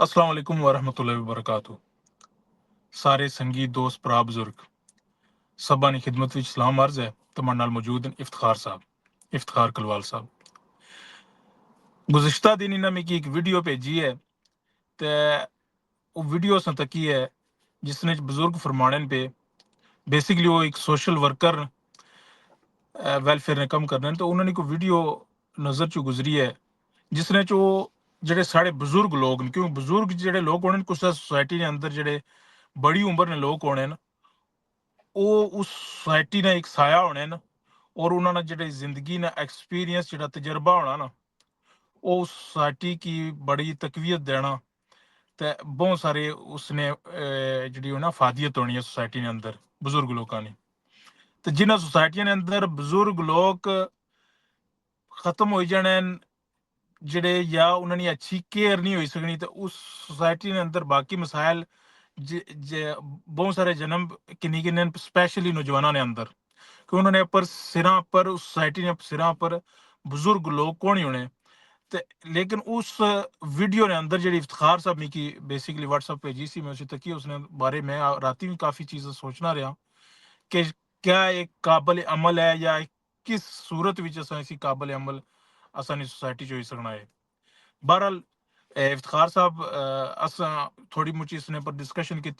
अस्सलाम वालेकुम वरहमतुल्लाहि वबरकातुहू। सारे संगी दोस्त भरा बुजुर्ग सभा की खिदमत विच सलाम अर्ज है। तुहाडे नाल मौजूद हैं इफ्तिखार कलवाल साहब। गुज़िश्ता दिन इन्हें मिगी एक वीडियो भेजी है ते वो वीडियो असां तकी है जिसने बुजुर्ग फरमाने पे बेसिकली वो एक सोशल वर्कर वेलफेयर ने कम करने तो उन्होंने कोई वीडियो नज़र चो गुजरी है जिसने चो जेडे साढ़े बुजुर्ग लोग क्योंकि बुजुर्ग जेडे लोग होने कुछ सोसाइटी के अंदर जेडे बड़ी उम्र ने लोग होने वो उस सोसाइटी ने एक साया होने न और उन्होंने जेडे जिंदगी ने एक्सपीरियंस जेड़ा तजर्बा होना ना वो उस सोसाइटी की बड़ी तकवीयत देना ते बहुत सारे उसने जी ना फादियत होनी है सोसाइटी के अंदर बुजुर्ग लोगों ने। तो जिन्हें सोसाइटियों के अंदर बुजुर्ग लोग खत्म हो जाने जेडे या उन्होंने अच्छी केयर नहीं हो सकनी तो उस सोसाइटी के अंदर बाकी मसाइल बहुत सारे जन्म किन्नी स्पेशली नौजवानों ने अंदर कि उन्होंने पर सिरा पर उस सोसाइटी ने सिरा पर बुजुर्ग लोग कौन ही होने। ते लेकिन उस वीडियो ने अंदर जी इफ्तिखार साहब मिगी बेसिकली व्हाट्सएप भेजी सी मैं उसी तक उसने बारे में राती भी काफ़ी चीज़ें सोचना रहा कि क्या एक काबिल अमल है या किस सूरत विच असां इसी काबिल अमल असानी सोसाइटी जो सकना है। बहरहाल इफ्तिखार साहब असां थोड़ी मुची इसने पर डिस्कशन की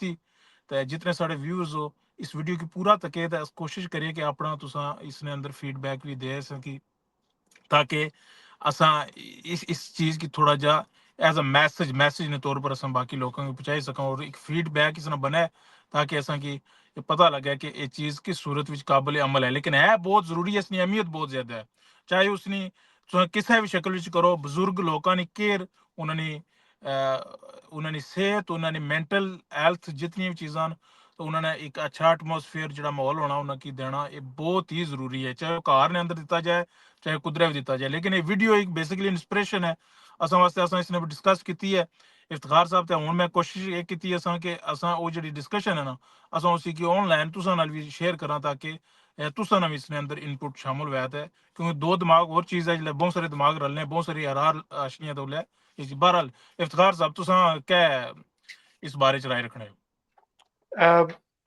तो जितने साढ़े व्यूज़ हो इस वीडियो की पूरा तके तो कोशिश करिए कि अपना तुसा इसने अंदर फीडबैक भी दे सकी ताकि असा इस चीज़ की थोड़ा जा एज अ मैसेज ने तौर पर असा बाकी लोगों को पहुँचाई सका और एक फीडबैक इसना बने ताकि असा की ये पता लगे कि ये चीज़ किस सूरत में काबिल अमल है लेकिन है बहुत जरूरी है इसकी अहमियत बहुत ज्यादा है चाहे उसने किसी भी शक्ल करो बुजुर्ग लोगों की केयर उन्होंने सेहत उन्होंने मेंटल हेल्थ जितनी भी चीज़ा तो उन्होंने एक अच्छा एटमोसफेयर जो माहौल होना उन्होंने देना ये बहुत ही जरूरी है चाहे घर ने अंदर दिता जाए चाहे कुदरे भी दिता जाए। लेकिन ये वीडियो एक बेसिकली इंस्पिरेशन है असा वास्ते असा इसने डिस्कस की है इफ्तिखार साहब तो हूँ मैं कोशिश ये की असा कि असा वो जी डिस्कशन है ना असा उसी की ऑनलाइन तुसा नाल भी शेयर करा ताकि तुसा ना भी इसने अंदर इनपुट शामिल हुआ है क्योंकि दो दिमाग और चीज़ है जिसले बहुत सारे दिमाग रलने बहुत सारी हरार आशनियां तो बहरहाल इफ्तिखार साहब तुसा क्या इस बारे च राय रखने हो?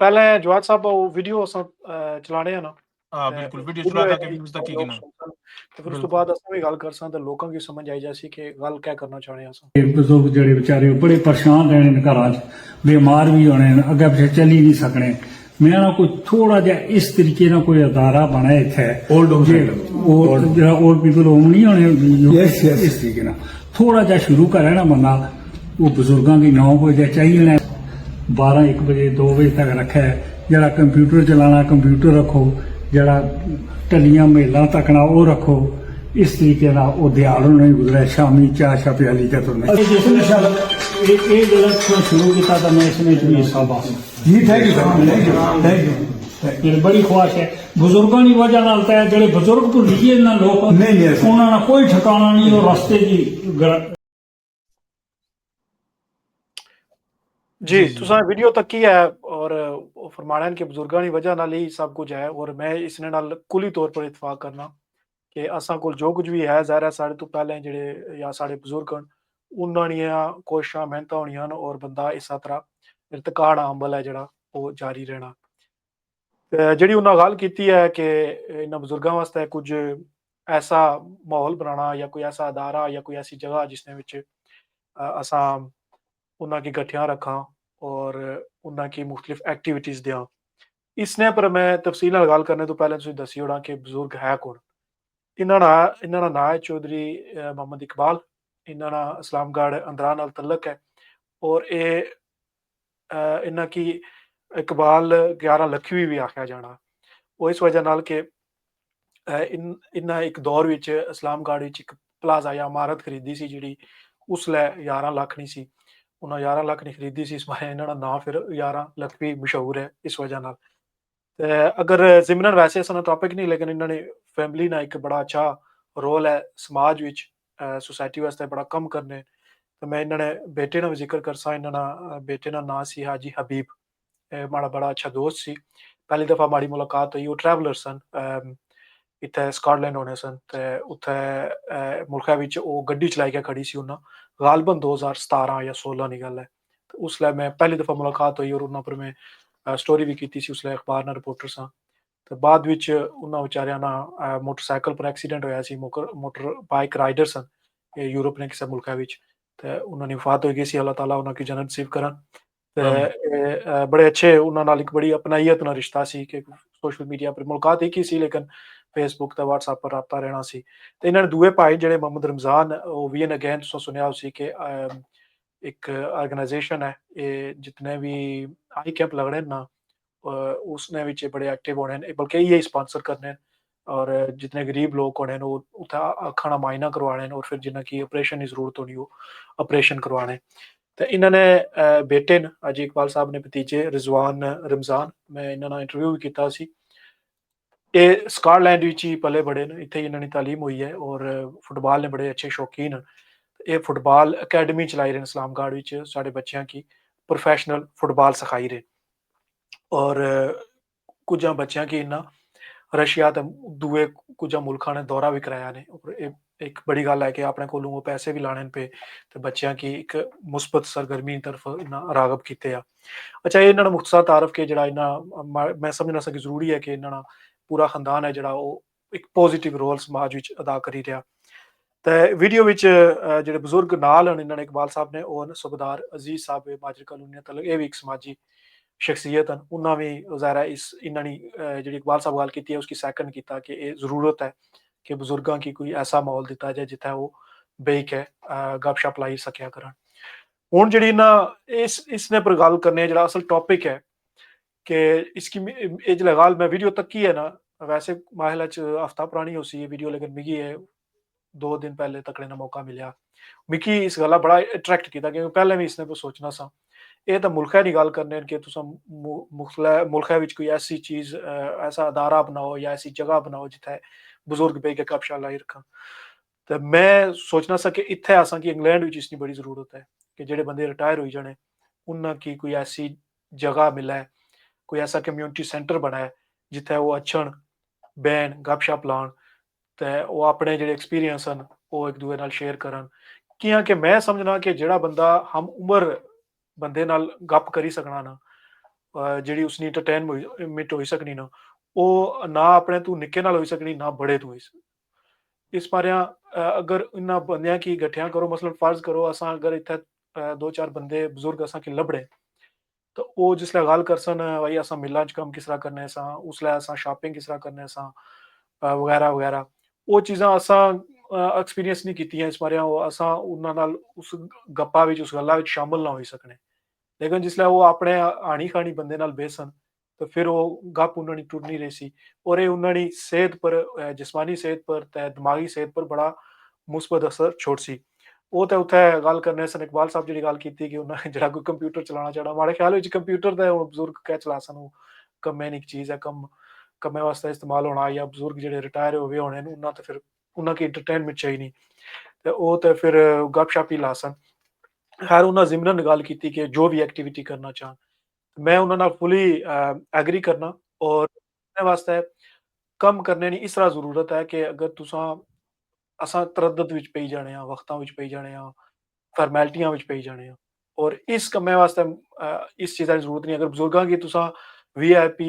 पहले जवाद साहब वो वीडियो चलाने हैं ना हाँ बिल्कुल वीडियो वीडियो चला है ताकि व्यूज तक की लोग गिना सुनते तो फिर उस तो बिल्कुल बाद असां भी गल कर सकते लोगों की समझ आई जासी कि गल क्या करना चाहने असां बुजुर्ग जेडे बेचारे बड़े परेशान रहने घर बीमार भी होने अगे पिछे चली नहीं सकने मैं ना कोई थोड़ा जा इस तरीके ना कोई अदारा बने इतने ओल्ड पीपल होम नहीं होने इस तरीके ना थोड़ा जा शुरू करे ना बंदा वो बुजुर्गों की 9 बजे चाहिए 12-1 बजे 2 बजे तक रखे जरा कंप्यूटर चलाना कंप्यूटर रखो जरा टलियां मेलां तकना वो रखो इस तरीके ना वो दयाल नहीं गुजरा शामी चाह शा प्याली का तुरना शुरू किया था मैं इसमें भी हिस्सा बास बड़ी ख्वाहिश है बुजुर्गों की वजह नाल जो बुजुर्ग भुल गए ना लोग उन्होंने कोई ठिकाना नहीं और रास्ते की जी तुसा वीडियो तक की है और फरमाने के बुजुर्गों की वजह नाल ही सब कुछ है और मैं इसने नाल कुली तौर पर इतफाक करना कि असा को जो कुछ भी है ज़ाहिर है साढ़े तो पहले जेडे या साढ़े बुजुर्ग उन्होंने कोशिशा मेहनत होनियां और बंदा इस तरह इरतकाड़ अमल है जरा वो जारी रहना जी उन्हें गल की है कि इन्होंने बुजुर्गों वास्ते कुछ ऐसा माहौल बनाना या कोई ऐसा अदारा या कोई ऐसी जगह जिसने असा उन्होंने गठिया रखा और उन्होंने मुख्तलिफ एक्टिविटीज़ दें इसने पर मैं तफसील गल करने तो पहले तुम दसी ओड़ा कि बुजुर्ग है कौन इन्होंने ना है चौधरी मोहम्मद इकबाल इन्होंने इस्लामगढ़ अंदरा नाल तल्लक है और ये इन्हों की इकबाल 11 लखवी भी आख्या जाना वो इस वजह नाल के इन्हें एक दौर विच इस्लामगढ़ एक प्लाजा या इमारत खरीदी सी जी उसलै 11 लाख नहीं सी उन्हें 11 लाख नहीं खरीदी सी इस बारे इन्होंने ना फिर 11 लखवी मशहूर है इस वजह नाल अगर जिमनन वैसे असा टॉपिक नहीं लेकिन इन्होंने फैमिली ना एक बड़ा अच्छा रोल है समाज विच सोसाइटी वास्ते बड़ा कम करने तो मैं इन्होंने बेटे ना भी जिक्र करसा इन्होंने बेटे ना नाम सी हाजी हबीब माड़ा बड़ा अच्छा दोस्त सी पहली दफ़ा माड़ी मुलाकात हुई वो ट्रैवलर सन ਇੱਥੇ ਸਕਾਟਲੈਂਡ ਹੋਣੇ ਸਨ ਤੇ ਉੱਥੇ ਮੁਲਕਾਂ ਵਿੱਚ ਉਹ ਗੱਡੀ ਚਲਾਈ ਕੇ ਖੜੀ ਸੀ ਉਹਨਾਂ ਗਾਲਬਨ 2017 ਜਾਂ 16 ਦੀ ਗੱਲ ਹੈ ਤੇ ਉਸ ਲਈ ਮੈਂ ਪਹਿਲੀ ਦਫਾ ਮੁਲਾਕਾਤ ਹੋਈ ਔਰ ਉਹਨਾਂ ਪਰ ਮੈਂ ਸਟੋਰੀ ਵੀ ਕੀਤੀ ਸੀ ਉਸ ਲਈ ਅਖਬਾਰ ਨਾਲ ਰਿਪੋਰਟਰ ਸਾਂ ਤੇ ਬਾਅਦ ਵਿੱਚ ਉਹਨਾਂ ਵਿਚਾਰਿਆਂ ਨਾਲ ਮੋਟਰਸਾਈਕਲ ਪਰ ਐਕਸੀਡੈਂਟ ਹੋਇਆ ਸੀ ਮੋਟਰ ਬਾਈਕ ਰਾਈਡਰ ਸਨ ਇਹ ਯੂਰਪ ਨੇ ਕਿਸੇ ਮੁਲਕਾਂ ਵਿੱਚ ਤੇ ਉਹਨਾਂ ਦੀ ਵਫਾਤ ਹੋ ਗਈ ਸੀ ਅੱਲਾਹ ਤਾਲਾ ਉਹਨਾਂ ਦੀ ਜਨਤ ਨਸੀਬ ਕਰਨ ਤੇ ਬੜੇ ਅੱਛੇ ਉਹਨਾਂ ਨਾਲ ਇੱਕ ਬੜੀ ਅਪਨਾਈਅਤ ਨਾਲ ਰਿਸ਼ਤਾ ਸੀ ਕਿ ਸੋਸ਼ਲ ਮੀਡੀਆ ਪਰ ਮੁਲਾਕਾਤ ਇੱਕ ਹੀ ਸੀ ਲੇਕਿਨ ਫੇਸਬੁੱਕ ਤੇ WhatsApp ਪਰ ਰਾਬਤਾ ਰਹਿਣਾ ਸੀ ਤੇ ਇਹਨਾਂ ਨੇ ਦੂਏ ਭਾਈ ਜਿਹੜੇ ਮੁਹੰਮਦ ਰਮਜ਼ਾਨ ਉਹ ਵੀ ਅਗੇਨ ਤੁਸੀਂ ਸੁਣਿਆ ਸੀ ਕਿ ਇੱਕ ਆਰਗੇਨਾਈਜੇਸ਼ਨ ਹੈ ਇਹ ਜਿਤਨੇ ਵੀ आई कैंप लग रहे हैं ना उसने विच बड़े एक्टिव होने हैं बल्कि यही स्पॉन्सर करने हैं और जितने गरीब लोग होने हैं वो उत्थे अखां दा मायना करवाने हैं और फिर जिन्हां की ऑपरेशन की जरूरत होनी वो ऑपरेशन करवाने तो इन्होंने बेटे ने अजी इकबाल साहब ने भतीजे रिजवान रमजान मैं इन्होंने इंटरव्यू भी किया सी ये स्काटलैंड विच ही पले बड़े ने इत्थे इन्होंने तालीम हुई है और फुटबॉल ने बड़े अच्छे शौकीन हैं ये फुटबॉल अकैडमी चलाई रहे हैं इस्लामाबाद विच साडे बच्चों की प्रोफैशनल फुटबॉल सिखाई रहे और कुछ बच्चों की इन्ना रशिया ते दूए कुछ मुल्कां ने दौरा भी कराया ने और एक बड़ी गल है कि अपने कोलों वो पैसे भी लाने पे ते बच्चों की एक मुस्बत सरगर्मी तरफ इन्ना रागब कीते आ अच्छा ये इन्ना मुख्तसर तारफ के जड़ा इन्ना मैं समझना सकी जरूरी है कि इन्ना पूरा खानदान है जड़ा वो एक पॉजिटिव रोल समाज विच अदा करी रहा ਤੇ ਵੀਡੀਓ ਵਿੱਚ ਜਿਹੜੇ ਬਜ਼ੁਰਗ ਨਾਲ ਹਨ ਇਹਨਾਂ ਨੇ ਇਕਬਾਲ ਸਾਹਿਬ ਨੇ ਉਹ ਸੁਬੇਦਾਰ ਅਜ਼ੀਜ਼ ਸਾਹਿਬ ਮਾਜਰ ਕਲੋਨੀ ਤਲਕ ਇਹ ਵੀ ਇੱਕ ਸਮਾਜੀ ਸ਼ਖਸੀਅਤ ਹਨ ਉਹਨਾਂ ਵੀ ਜ਼ਾਹਿਰ ਹੈ ਇਸ ਇਹਨਾਂ ਨੇ ਜਿਹੜੀ ਇਕਬਾਲ ਸਾਹਿਬ ਗੱਲ ਕੀਤੀ ਹੈ ਉਸकी ਸੈਕੰਡ ਕੀਤਾ ਕਿ ਇਹ ਜ਼ਰੂਰਤ ਹੈ ਕਿ ਬਜ਼ੁਰਗਾਂ ਕੀ ਕੋਈ ਐਸਾ ਮਾਹੌਲ ਦਿੱਤਾ ਜਾਏ ਜਿੱਥੇ ਉਹ ਬੈਠ ਕੇ ਗੱਪਸ਼ਪ ਲਾਈ ਸਕਿਆ ਕਰਨ ਹੁਣ ਜਿਹੜੀ ਨਾ ਇਸਨੇ ਪਰ ਗੱਲ ਕਰਨੇ ਹੈ ਜਿਹੜਾ ਅਸਲ ਟੌਪਿਕ ਹੈ कि इसकी ये जो लगाल मैं वीडियो तक की है ना वैसे माहिला हफ्ता पुरानी हो सी है वीडियो लेकिन मिगी है 2 दिन पहले तकने का मौका मिला मिकी इस गल्ला बड़ा अट्रैक्ट किया क्योंकि पहले भी इसने सोचना सा ये तो मुल्खा की गल करने कि तुम मुल्खा विच कोई ऐसी चीज ऐसा अदारा बनाओ या ऐसी जगह बनाओ जिथे बुजुर्ग बह के गपशप लाई रखा तो मैं सोचना सा कि इत्थे असा कि इंग्लैंड विच इसकी बड़ी जरूरत है कि जेडे बंदे रिटायर हो जाने उन्हां की कोई ऐसी जगह मिले कोई ऐसा कम्यूनिटी सेंटर बना है जिथे वो अच्छन बैन गपशप लान ते वो अपने जेडे एक्सपीरियंस हैं वो एक दूसरे नाल शेयर करन कियां कि मैं समझना कि जेड़ा बंदा हम उम्र बंदे नाल गप करी सकना ना जेड़ी उसनी एंटरटेनमेंट होई सकनी ना वो ना अपने तू निक्के नाल होई सकनी ना बड़े तू इस बारे अगर इन्ना बंदियां की गठियां करो मसलन फर्ज करो असा अगर इत्थे 2-4 बंदे बुजुर्ग असा की लभड़े तो वो जिसले गल करसन भाई असा मिलां च कम किस तरह करने सा उसले असा शॉपिंग किस तरह करने सा वगैरह वगैरह वो चीज़ां असा एक्सपीरियंस नहीं कीतियां इस बारे असा उन्हां नाल उस गप्पा विच उस गल्ला विच शामिल ना होई सकने लेकिन जिसले वो अपने आनी खानी बंदे नाल बेसन तो फिर वो गप उन्हां दी टुर नहीं रही सी और ये उन्हां दी सेहत पर जिस्मानी सेहत पर ते दिमागी सेहत पर बड़ा मुस्बत असर छोड़ सी वो तो उत्थे गल करने सन इकबाल साहब जी गल की कि उन्हें जरा कोई कंप्यूटर चलाना चाहना माड़े ख्याल में कंप्यूटर तो बजुर्ग क्या चला सन कम्मे नी चीज़ है कम्मे वास्ते इस्तेमाल होना या बजुर्ग जो रिटायर हुए होने उन्हें तो फिर उन्हें की एंटरटेनमेंट चाहिए नहीं तो वो तो फिर गपशप ही ला सन खैर उन्हें जिमरन गल की कि जो भी एक्टिविटी करना चाह मैं उन्होंने फुली एग्री करना और वास्ते कम करने की इस तरह जरूरत है कि अगर तुसा असा तरद्दुद विच पई जाने वक्तां विच पई जाने फॉर्मैलिटियां विच पई जाने और इस कम्मे वास्ते इस चीज़ा की जरूरत नहीं अगर बजुर्गां की तुसा VIP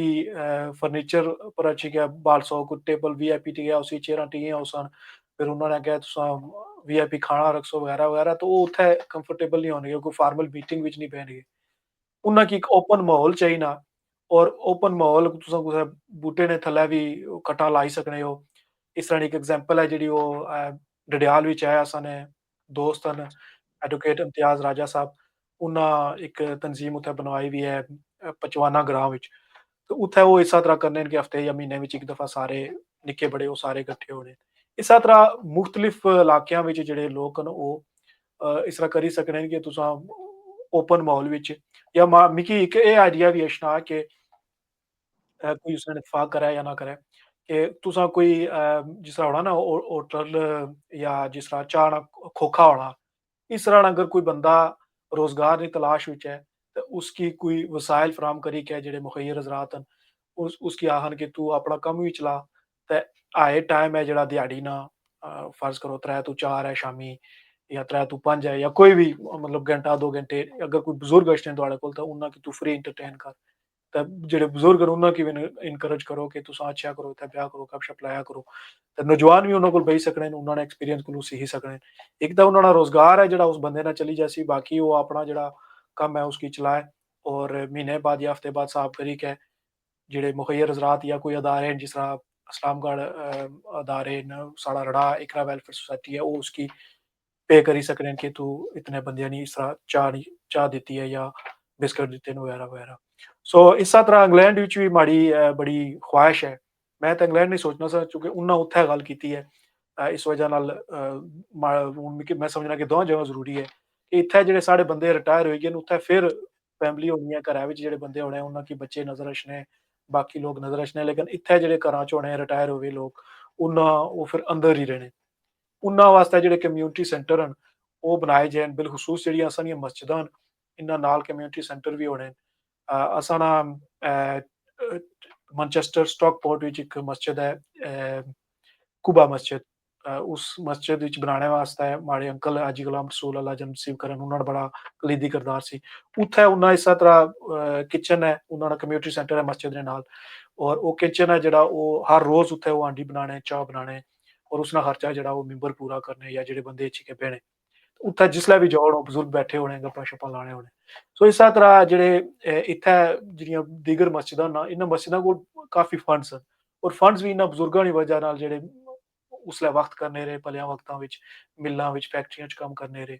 फर्नीचर पर अच्छी गया बाल सौ कोई टेबल VIP टिकिया उसी चेयरां टिकियां उसन फिर उन्होंने कहा तुसा VIP खाना रखसो वगैरह वगैरह तो वो उत्थे कंफर्टेबल नहीं होने कोई फार्मल मीटिंग विच नहीं बहने उन्हां की एक ओपन माहौल चाहिए ना और ओपन माहौल तुसा कुसै बूटे ने थल्ले भी कट्टा लाई सकने हो इस तरह एक एग्जाम्पल है जी डडियाल विच है असां ने दोस्त हैं एडवोकेट इम्तियाज राजा साहब उन्हें एक तंजीम उत्थे बनवाई भी है पचवाना ग्रां विच तो उत्थे वो इस तरह करने कि हफ्ते या महीने विच एक दफा सारे निक्के बड़े वो सारे इकट्ठे होने इस तरह मुख्तलिफ इलाकियां विच जेहड़े लोक न वो इस तरह करी सकने कि तुसा ओपन माहौल विच या मिकी एक आइडिया भी अशना कि कोई उसने इतफाक करे या ना करे कि तुसा कोई जिस तरह होना ना होटल या जिस तरह चाह ना खोखा होना इस तरह अगर कोई बंदा रोजगार की तलाश विच है तो उसकी कोई वसाइल फराम करी के जेडे मुखैर हजरात हैं उसकी आहन कि तू अपना कम भी चला ते आए टाइम है जेह्ड़ा दिहाड़ी ना फर्ज करो 3 तो 4 है शामी या 3 तो 5 है या कोई भी मतलब घंटा 2 घंटे अगर कोई बुजुर्ग अच्छे तुआड़े कोल तां उन्ना की तू फ्री एंटरटेन कर। ते जेह्ड़े बुजुर्ग न उन्ना की भी इनकरेज करो कि तुस अच्छा करो, इत्थै ब्याह करो, गपशप लाया करो। ते नौजवान भी उन्ना कोल बेही सकने न, उन्ना ने एक्सपीरियंस कोलू सीखी सकने न। इक तां उन्ना दा रोजगार है जेह्ड़ा उस बंदे ने चली जासी, बाकी ओह् अपना जेह्ड़ा कम्म है उसकी चलाए और महीने बाद या हफ्ते बाद साहब करी के जेह्ड़े मुखैर हज़रात या कोई अदारे न जिस तरह इस्लामगढ़ अदारे न, साढ़ा रड़ा इकरा वेलफेयर सोसाइटी है, ओह् उसकी पे करी सकने न कि तू इतने बंदियां नी इस तरह चाह् दित्ती है या बिस्किट दित्ते न वगैरा वगैरा। सो इस्सै तरह इंग्लैंड विच भी माड़ी बड़ी ख्वाहिश है। मैं ते इंग्लैंड नहीं सोचना सा क्योंकि उन्ना उत्थै गल्ल कीती है। इस वजह नाल हुन मिकी मैं समझना कि दोवां जगह जरूरी है कि इत्थै जेह्ड़े साढ़े बंदे रिटायर होई गे न, उत्थै फिर फैमिली होनी है, घरै बिच जेह्ड़े बंदे होने उन्ना की बच्चे नज़र रखने, बाकी लोग नज़र रखने, लेकिन इत्थै जेह्ड़े घरां च होने रिटायर होए लोग, उन्ना ओह् फिर अंदर ही रैह्ने। उन्ना वास्ते जेह्ड़े कम्युनिटी सेंटर न, ओह् बनाए जान, बिलखसूस जेह्ड़ियां साढ़ियां मस्जिदां न, इन्ना नाल कम्युनिटी सेंटर भी होने न। असां ना मैनचेस्टर स्टॉकपोर्ट विच इक मस्जिद है कुबा मस्जिद, उस मस्जिद विच बनाने वास्ते माड़े अंकल हाजी गुलाम रसूल अल्लाह जन्नत नसीब करन, उन्ना दा बड़ा कलीदी किरदार सी। उत्थै उन्ना इस्सै तरह किचन है, उन्ना दा कम्युनिटी सेंटर है मस्जिद दे नाल और ओह् किचन है जेह्ड़ा ओह् हर रोज़ उत्थै ओह् हांडी बनाने, चाह् बनाने और उसदा खर्चा जेह्ड़ा ओह् मिंबर पूरा करने या जेह्ड़े बंदे इच बेह्ने। उत्थै जिसलै भी जाओ बुजुर्ग बैठे होने, गप्पां-शप्पां लाने होने। सो इस्सै तरह जेह्ड़े इत्थै जेह्ड़ियां दीगर मस्जिदां न, इ'नें मस्जिदां कोल काफ़ी फंड्स न और फंड्स भी इ'न्ना बुजुर्गां दी वजह नाल जेह्ड़े उसलै वक्त करने रेह्, भलेआं वक्तां विच, मिल्लां विच, फैक्टरियां च कम्म करने रेह्।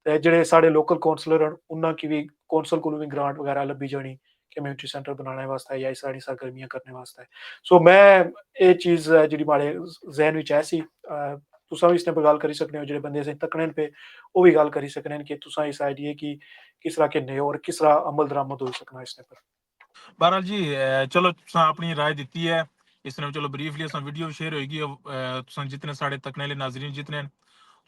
ते जेह्ड़े साढ़े लोकल काउंसलर न, उन्ना की भी कौंसल कोलू भी ग्रांट वगैरा लब्भी जानी, कम्युनिटी सेंटर बनाने वास्ते या इस सारी सरगर्मियां करने वास्ते। सो मैं एह् चीज़ जेह्ड़ी माड़े ज़हन विच ऐ सी, तुसां भी इसदे पर गल्ल करी सकने हो, जेह्ड़े बंदे असें तकने न पे, ओह् भी गल्ल करी सकने न कि तुसां इस आइडिया की किस तरह किन्ने और किस तरह अमल दरामद होई सकना इसदे पर। बहरहाल जी चलो तुसां अपनी राय दित्ती है इसने चलो ब्रीफली असां वीडियो शेयर होएगी तुसां जितने साढ़े तकने आह्ले नाज़रीन जितने न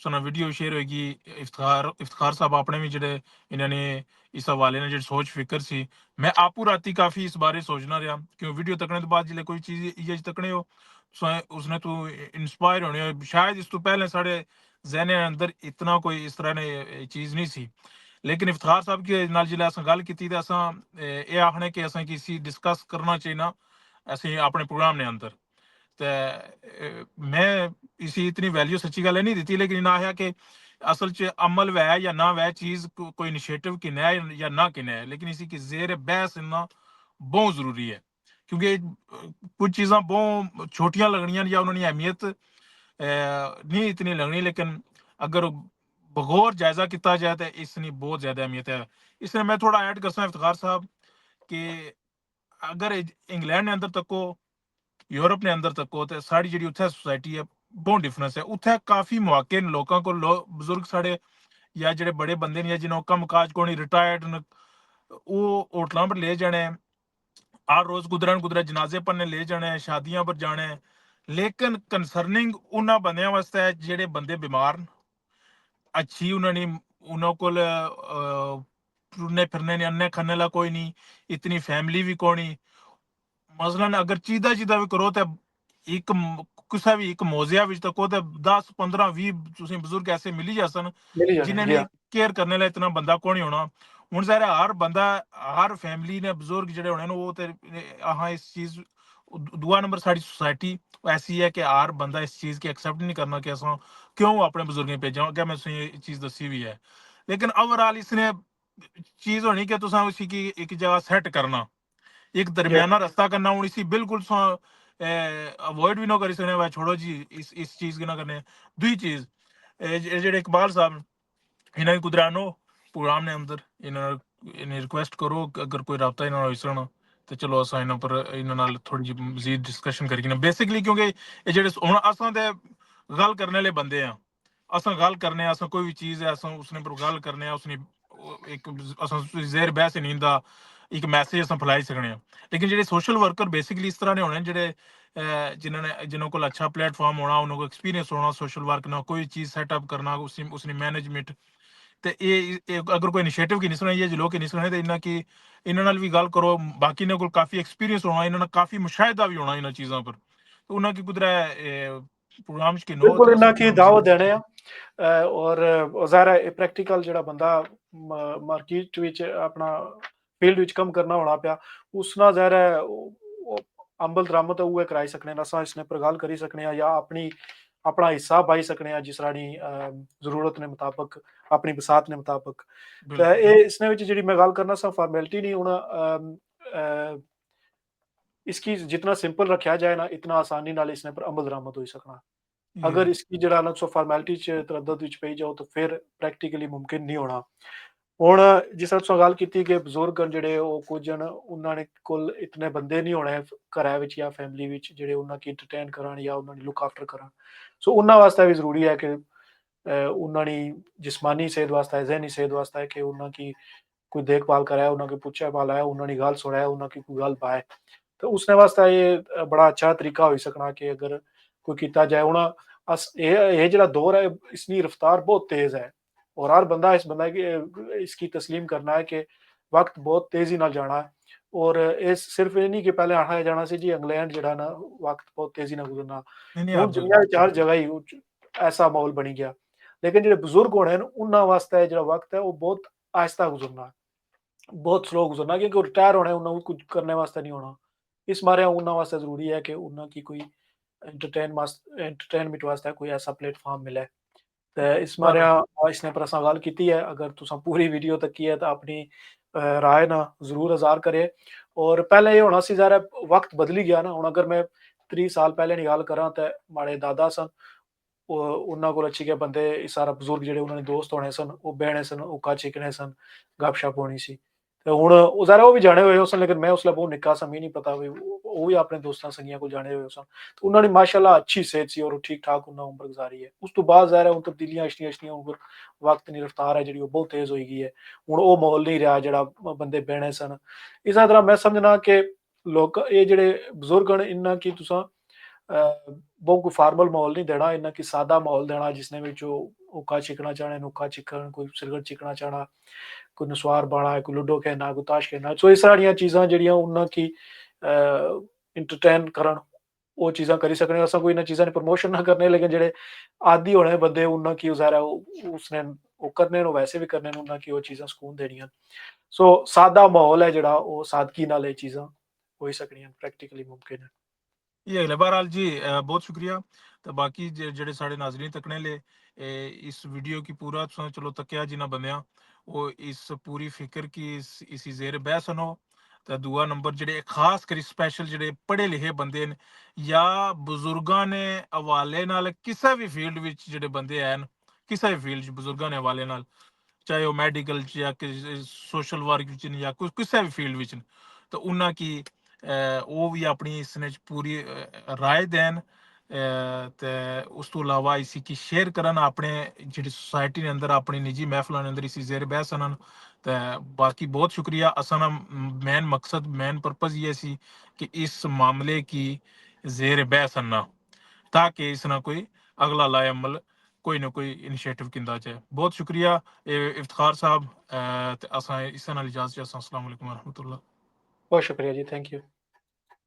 सुना वीडियो शेयर होएगी इफ्तार साहब अपने भी जेह्ड़े इन्होंने इस हवाले ने जेह्ड़ी सोच फिकर सी मैं आपू राती काफ़ी इस बारे सोचना रहा क्यों वीडियो तकने तो बाद जिसले कोई चीज़ इ'यै तकने हो उसने तू इंस्पायर होने हो शायद इस तो पहले साढ़े जहने अंदर इतना कोई इस तरह ने चीज़ नहीं सी लेकिन इफ्तार साहब के नाल जिसलै असें गल्ल कीती ते असां एह् आखने कि असें इसी डिस्कस करना चाहिए असें अपने प्रोग्राम ने अंदर ते मैं इसी इतनी वैल्यू सच्ची गल्ल नहीं दी लेकिन इन्ना आया कि असल च अमल वै या ना वै चीज कोई इनिशिएटिव किन्ना है या ना किन्ना है लेकिन इसी की जेर बहस इन्ना बहुत जरूरी है क्योंकि कुछ चीज़ां बहुत छोटियां लगनियां या उन्होंने अहमियत नहीं इतनी लगनी लेकिन अगर बगौर जायजा किया जाए तो इसकी बहुत ज्यादा अहमियत है इसलिए मैं थोड़ा ऐड करसा इफ्तार साहब कि अगर इंग्लैंड ने अंदर तको यूरोप ने अंदर तको ते साढ़ी जेह्ड़ी उत्थै सोसाइटी है बहुत डिफरेंस है उत्थै काफी मौके न लोकां को बुजुर्ग साढ़े या जेह्ड़े बड़े बंदे न या जिन्हों कम्म काज कोनी रिटायर्ड न ओह् होटलां पर ले जाने हर रोज कुदरै न कुदरै जनाजे पढ़ने ले जाने शादियां पर जाने लेकिन कंसर्निंग उन्हां बंदेयां वास्ते जेह्ड़े बंदे बीमार न अच्छी उन्होंने उन्हों कोल टुरने फिरने ने अन्ने खन्ने ला कोई नहीं इतनी फैमिली भी कोनी मसलन अगर चीदा चीदा भी करो तो एक कुसै भी एक मोजिया बिच तको ते 10 15 20 तुसें बुजुर्ग ऐसे मिली जासन मिली जाने जिन्हें जी ने हाँ। केयर करने ला इतना बंदा कौन ही होना हून सारे हर बंदा हर फैमिली ने बुजुर्ग जेह्ड़े होने न ओह् ते अहां इस चीज दूआ नंबर साढ़ी सोसाइटी ऐसी है कि हर बंदा इस चीज की एक्सेप्ट नहीं करना कि असां क्यों अपने बुजुर्गें भेजां क्या मैं तुसें ये चीज दस्सी भी है लेकिन ओवरऑल इसने चीज होनी कि तुसां उसी की एक जगह सेट करना एक जी हाँ। दरमियाना रस्ता करना हून इसी बिल्कुल अवॉइड भी ना करी सकने भाई छोड़ो जी इस चीज की ना करने दुई चीज जेह्ड़े इकबाल साहब इन्हें कुदरै आनो प्रोग्राम ने अंदर इन्हें रिक्वेस्ट करो कि अगर कोई राबता इन्हां होई सकना ते चलो असां इन्हां पर इन्हां नाल थोड़ी जी मजीद डिस्कशन करी बेसिकली क्योंकि एह् जेह्ड़े हून असां ते गल्ल करने आह्ले बंदे आं असां गल्ल करने असां कोई भी चीज है असां उसने पर गल्ल करने उसने एक असां जेर बहस नहीं इंदा एक मैसेज असां फैलाई सकने आं लेकिन जेह्ड़े सोशल वर्कर बेसिकली इस तरह ने होने जेह्ड़े जिन्होंने कोल अच्छा प्लेटफॉर्म होना उन्होंने को एक्सपीरियंस होना सोशल वर्क ना कोई चीज सेटअप करना उसकी मैनेजमेंट ते अगर कोई इनिशिएटिव की नहीं सुना ये जो लोग नहीं सुने तो इन्ना की इन्हां नाल भी गल्ल करो बाकी ने कोल काफी एक्सपीरियंस होना इन्हां काफी मुशाहिदा भी होना इन्हां चीज़ां पर तो उन्होंने की कुदरा प्रोग्राम की नो बिल्कुल इन्ना की दावत देने देने और ਜ਼ਾਹਿਰ ਹੈ ਪ੍ਰੈਕਟੀਕਲ ਜਿਹੜਾ ਬੰਦਾ ਮਾਰਕੀਟ ਵਿੱਚ ਆਪਣਾ ਫੀਲਡ ਵਿੱਚ ਕੰਮ ਕਰਨਾ ਹੋਣਾ ਪਿਆ ਉਸ ਨਾਲ ਜ਼ਾਹਿਰ ਹੈ ਅੰਬਲ ਦਰਾਮਦ ਉਹ ਕਰਾਈ ਸਕਨੇ ਨਾ ਅਸਾਂ ਇਸਨੇ ਪਰ ਗੱਲ ਕਰੀ ਸਕਨੇ ਆ ਜਾਂ ਆਪਣੀ ਆਪਣਾ ਹਿੱਸਾ ਪਾਈ ਸਕਨੇ ਆ ਜਿਸ ਰਾਣੀ ਜ਼ਰੂਰਤ ਨੇ ਮੁਤਾਬਕ ਆਪਣੀ ਬਸਾਤ ਨੇ ਮੁਤਾਬਕ ਤੇ ਇਹ ਇਸਨੇ ਵਿੱਚ ਜਿਹੜੀ ਮੈਂ ਗੱਲ ਕਰਨਾ ਸਾ ਫਾਰਮੈਲਿਟੀ ਨਹੀਂ ਹੁਣ इसकी जितना सिंपल रखा जाए ना इतना आसानी नाल इसने पर अमल दरामद हो सकना अगर इसकी जरा अलग सो फॉर्मेलिटी च तरद्दुद विच पई जाओ तो फिर प्रैक्टिकली मुमकिन नहीं होना ਹੁਣ ਜਿਸ ਤਰ੍ਹਾਂ ਤੁਸੀਂ ਗੱਲ ਕੀਤੀ ਕਿ ਬਜ਼ੁਰਗ ਜਿਹੜੇ ਉਹ ਕੁਝ ਉਹਨਾਂ ਨੇ ਕੋਲ ਇਤਨੇ ਬੰਦੇ ਨਹੀਂ ਹੋਣੇ ਘਰਾਂ ਵਿੱਚ ਜਾਂ ਫੈਮਿਲੀ ਵਿੱਚ ਜਿਹੜੇ ਉਹਨਾਂ ਕੀ ਐਂਟਰਟੇਨ ਕਰਨ ਜਾਂ ਉਹਨਾਂ ਦੀ ਲੁੱਕ ਆਫਟਰ ਕਰਨ ਸੋ ਉਹਨਾਂ ਵਾਸਤੇ ਵੀ ਜ਼ਰੂਰੀ ਹੈ ਕਿ ਉਹਨਾਂ ਦੀ ਜਿਸਮਾਨੀ ਸਿਹਤ ਵਾਸਤੇ ਜ਼ਹਿਨੀ ਸਿਹਤ ਵਾਸਤੇ ਕਿ ਉਹਨਾਂ की कोई देखभाल कराए ਉਹਨਾਂ की ਪੁੱਛਿਆ ਪਾਲਾ ਹੈ ਉਹਨਾਂ ਦੀ ਗੱਲ ਸੁਣਾਏ ਉਹਨਾਂ की कोई ਗੱਲ पाए तो उसने वास्ते ये बड़ा अच्छा तरीका हो सकना कि अगर कोई किया जाए हूँ ये जो दौर है इसकी रफ्तार बहुत तेज है और हर बंदा इस बंदा की इसकी तस्लीम करना है कि वक्त बहुत तेजी नाल जाना है और इस सिर्फ ये नहीं कि पहले आना जाना सी जी इंग्लैंड जड़ा ना वक्त बहुत तेजी नाल गुजरना हूँ दुनिया हर जगह ही ऐसा माहौल बनी गया लेकिन जो बजुर्ग होने उन्होंने वास्ते जो वक्त है वो बहुत आहिस्ता गुजरना बहुत स्लो गुजरना क्योंकि रिटायर होने उन्होंने कुछ करने वास्ते नहीं होना इस मारे उन्होंने वास्ते जरूरी है कि उन्होंने की कोई एंटरटेनमेंट वास्ते कोई ऐसा प्लेटफॉर्म मिले तो इस मारे इसने पर असां गल की है अगर तुसा पूरी वीडियो तक की है तो अपनी राय ना जरूर इज़हार करे और पहले ये होना सी ज़ाहिर है वक्त बदली गया ना हुण अगर मैं 30 साल पहले की गल करा तो माड़े दादा सन उन्होंने को अच्छी के बंदे सारा बजुर्ग ਜਿਹੜੇ ਉਹਨਾਂ ਦੇ ਦੋਸਤ ਹੋਣੇ ਸਨ ਉਹ ਬਹਿਣੇ ਸਨ ਉੱਕਾ ਚਿਕਣੇ ਸਨ ਗੱਪਸ਼ਪ ਹੋਣੀ ਸੀ ਤੇ ਹੁਣ ਉਹ ਜ਼ਾਰਾ ਉਹ ਵੀ ਜਾਣੇ ਹੋਏ ਸਨ ਲੇਕਿਨ ਮੈਂ ਉਸ ਲਈ ਬਹੁਤ ਨਿੱਕਾ ਸਾਂ ਮੈਨੂੰ ਨਹੀਂ ਪਤਾ ਵੀ ਉਹ ਵੀ ਆਪਣੇ ਦੋਸਤਾਂ ਸੰਗੀਆਂ ਕੋਲ ਜਾਣੇ ਹੋਏ ਸਨ ਤੇ ਉਹਨਾਂ ਨੇ ਮਾਸ਼ਾਅੱਲਾ ਅੱਛੀ ਸਿਹਤ ਸੀ ਔਰ ਠੀਕ ਠਾਕ ਉਹਨਾਂ ਉਮਰ ਗੁਜ਼ਾਰੀ ਹੈ ਉਸ ਤੋਂ ਬਾਅਦ ਜ਼ਾਰਾ ਹੁਣ ਤਬਦੀਲੀਆਂ ਅਸ਼ਤੀਆਂ ਉਮਰ ਵਕਤ ਦੀ ਰਫ਼ਤਾਰ ਹੈ ਜਿਹੜੀ ਉਹ ਬਹੁਤ ਤੇਜ਼ ਹੋਈ ਗਈ ਹੈ ਹੁਣ ਉਹ ਮਾਹੌਲ ਨਹੀਂ ਰਿਹਾ ਜਿਹੜਾ ਬੰਦੇ ਬਹਿਣੇ ਸਨ ਇਸੇ ਤਰ੍ਹਾਂ ਮੈਂ ਸਮਝਣਾ ਕਿ ਲੋਕ ਇਹ ਜਿਹੜੇ ਬਜ਼ੁਰਗ ਹਨ ਇਹਨਾਂ ਕੀ ਤੁਸੀਂ बहुत कोई फार्मल माहौल नहीं देना इन्ना की सादा माहौल देना जिसने भी जो उक्का चिकना चाहना नुक्का चिकन कोई सिगरट चिकना चाहना कोई नसवार बाना कोई लूडो खेलना कोई ताश खेलना सो इस तरह चीज़ां जड़ियां उन्ना की इंटरटेन करन वो चीज़ां करी सकने असां कोई इन्हां चीज़ां दी प्रमोशन ना करने लेकिन जेह्ड़े आदी होने बंदे उन्ना की ज़ाहिर है उसने वो करने वैसे भी करने उन्ना की वो चीज़ां सुकून देनियां सो सादा माहौल है जेह्ड़ा वो सादगी नाल ये चीज़ां होई सकनियां प्रैक्टिकली मुमकिन है ये बहरहाल जी बहुत शुक्रिया तो बाकी जेडे साढ़े नाजरीन तकने ले इस वीडियो की पूरा चलो तकिया जिन्हें बंदियां वो इस पूरी फिक्र की इसी जेर बहस हो तो दूआ नंबर जेडे खास करी स्पैशल जेडे पढ़े लिखे बंदे न या बजुर्गां ने हवाले नाल किसी भी फील्ड विच जेडे बंदे हैन किसी भी फील्ड बजुर्गां ने हवाले नाल चाहे वो मैडिकल च या सोशल वर्क च या किसी भी फील्ड विच तो उन्हां की ਉਹ ਵੀ ਆਪਣੀ ਇਸ ਨੇ ਪੂਰੀ ਰਾਏ ਦੇਣ ਤੇ ਉਸ ਤੋਂ ਇਲਾਵਾ ਇਸੀ ਕੀ ਸ਼ੇਅਰ ਕਰਨ ਆਪਣੇ ਜਿਹੜੀ ਸੋਸਾਇਟੀ ਦੇ ਅੰਦਰ ਆਪਣੀ ਨਿੱਜੀ ਮਹਿਫਲਾਂ ਦੇ ਅੰਦਰ ਇਸੀ ਜ਼ੇਰ ਬਹਿਸ ਹਨ ਤੇ ਬਾਕੀ ਬਹੁਤ ਸ਼ੁਕਰੀਆ ਅਸਾਂ ਮੇਨ ਮਕਸਦ ਮੇਨ ਪਰਪਸ ਇਹ ਸੀ ਕਿ ਇਸ ਮਾਮਲੇ की ਜ਼ੇਰ ਬਹਿਸ ਨਾ ताकि इस ना कोई अगला लाए अमल कोई ना कोई इनिशिएटिव किंदा जाए बहुत शुक्रिया इफ्तिखार साहब असा इस नाल इजाजत अस्सलाम वालेकुम व रहमतुल्लाह बहुत शुक्रिया जी थैंक यू